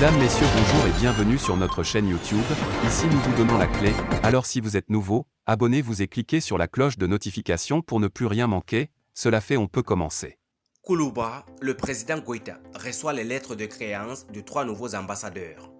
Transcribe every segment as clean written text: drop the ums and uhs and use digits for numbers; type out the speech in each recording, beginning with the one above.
Mesdames, Messieurs, bonjour et bienvenue sur notre chaîne YouTube. Ici nous vous donnons la clé, alors si vous êtes nouveau, abonnez-vous et cliquez sur la cloche de notification pour ne plus rien manquer. Cela fait, on peut commencer. Koulouba, le président Goïta reçoit les lettres de créance de 3 nouveaux ambassadeurs.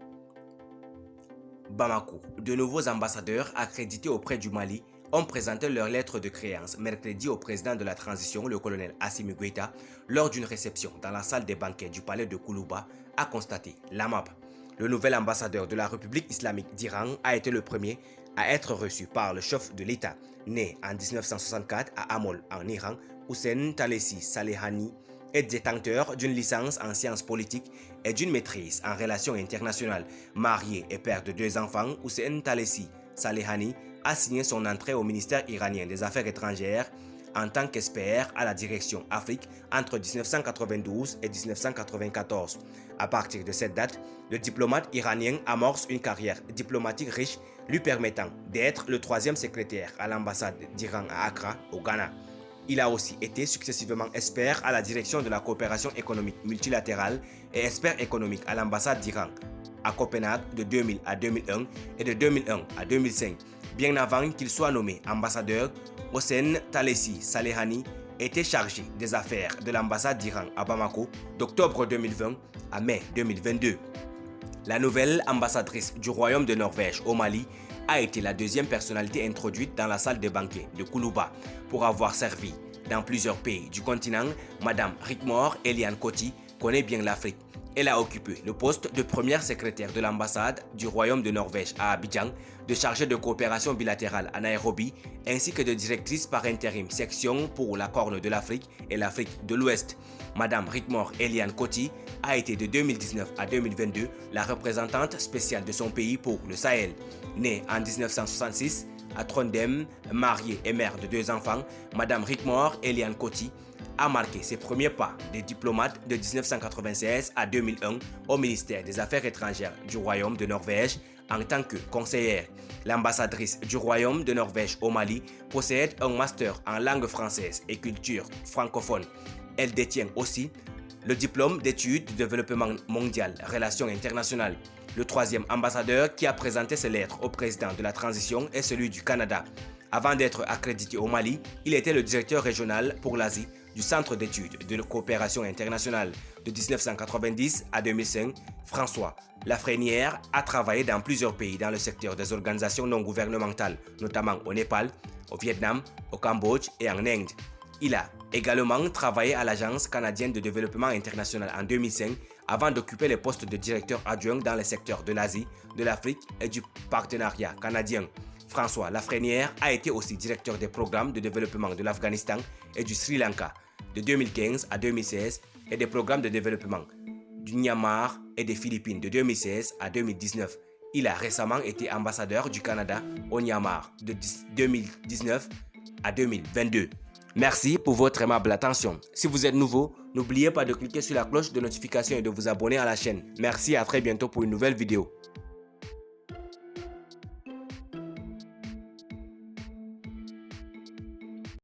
Bamako, de nouveaux ambassadeurs accrédités auprès du Mali ont présenté leurs lettres de créance mercredi au président de la transition, le colonel Assimi Goïta, lors d'une réception dans la salle des banquets du palais de Koulouba, a constaté l'AMAP. Le nouvel ambassadeur de la République islamique d'Iran a été le premier à être reçu par le chef de l'État, né en 1964 à Amol en Iran. Hussein Talesi Salehani est détenteur d'une licence en sciences politiques et d'une maîtrise en relations internationales. Marié et père de 2 enfants, Hussein Talesi Salehani a signé son entrée au ministère iranien des Affaires étrangères en tant qu'expert à la direction Afrique entre 1992 et 1994. À partir de cette date, le diplomate iranien amorce une carrière diplomatique riche lui permettant d'être le 3e secrétaire à l'ambassade d'Iran à Accra, au Ghana. Il a aussi été successivement expert à la direction de la coopération économique multilatérale et expert économique à l'ambassade d'Iran à Copenhague de 2000 à 2001 et de 2001 à 2005. Bien avant qu'il soit nommé ambassadeur, Hossein Talesi Salehani était chargé des affaires de l'ambassade d'Iran à Bamako d'octobre 2020 à mai 2022. La nouvelle ambassadrice du Royaume de Norvège au Mali a été la 2e personnalité introduite dans la salle de banquet de Koulouba pour avoir servi dans plusieurs pays du continent. Madame Rigmor Eliane Coty connaît bien l'Afrique. Elle a occupé le poste de première secrétaire de l'ambassade du Royaume de Norvège à Abidjan, de chargée de coopération bilatérale à Nairobi, ainsi que de directrice par intérim section pour la Corne de l'Afrique et l'Afrique de l'Ouest. Madame Rigmor Eliane Coty a été de 2019 à 2022 la représentante spéciale de son pays pour le Sahel. Née en 1966 à Trondheim, mariée et mère de 2 enfants, Madame Rigmor Eliane Coty a marqué ses premiers pas de diplomate de 1996 à 2001 au ministère des Affaires étrangères du Royaume de Norvège en tant que conseillère. L'ambassadrice du Royaume de Norvège au Mali possède un master en langue française et culture francophone. Elle détient aussi le diplôme d'études de développement mondial, relations internationales. Le 3e ambassadeur qui a présenté ses lettres au président de la transition est celui du Canada. Avant d'être accrédité au Mali, il était le directeur régional pour l'Asie du Centre d'études de coopération internationale. De 1990 à 2005, François Lafrenière a travaillé dans plusieurs pays dans le secteur des organisations non gouvernementales, notamment au Népal, au Vietnam, au Cambodge et en Inde. Il a également travaillé à l'Agence canadienne de développement international en 2005 avant d'occuper les postes de directeur adjoint dans les secteurs de l'Asie, de l'Afrique et du partenariat canadien. François Lafrenière a été aussi directeur des programmes de développement de l'Afghanistan et du Sri Lanka de 2015 à 2016 et des programmes de développement du Myanmar et des Philippines de 2016 à 2019. Il a récemment été ambassadeur du Canada au Myanmar de 2019 à 2022. Merci pour votre aimable attention. Si vous êtes nouveau, n'oubliez pas de cliquer sur la cloche de notification et de vous abonner à la chaîne. Merci et à très bientôt pour une nouvelle vidéo.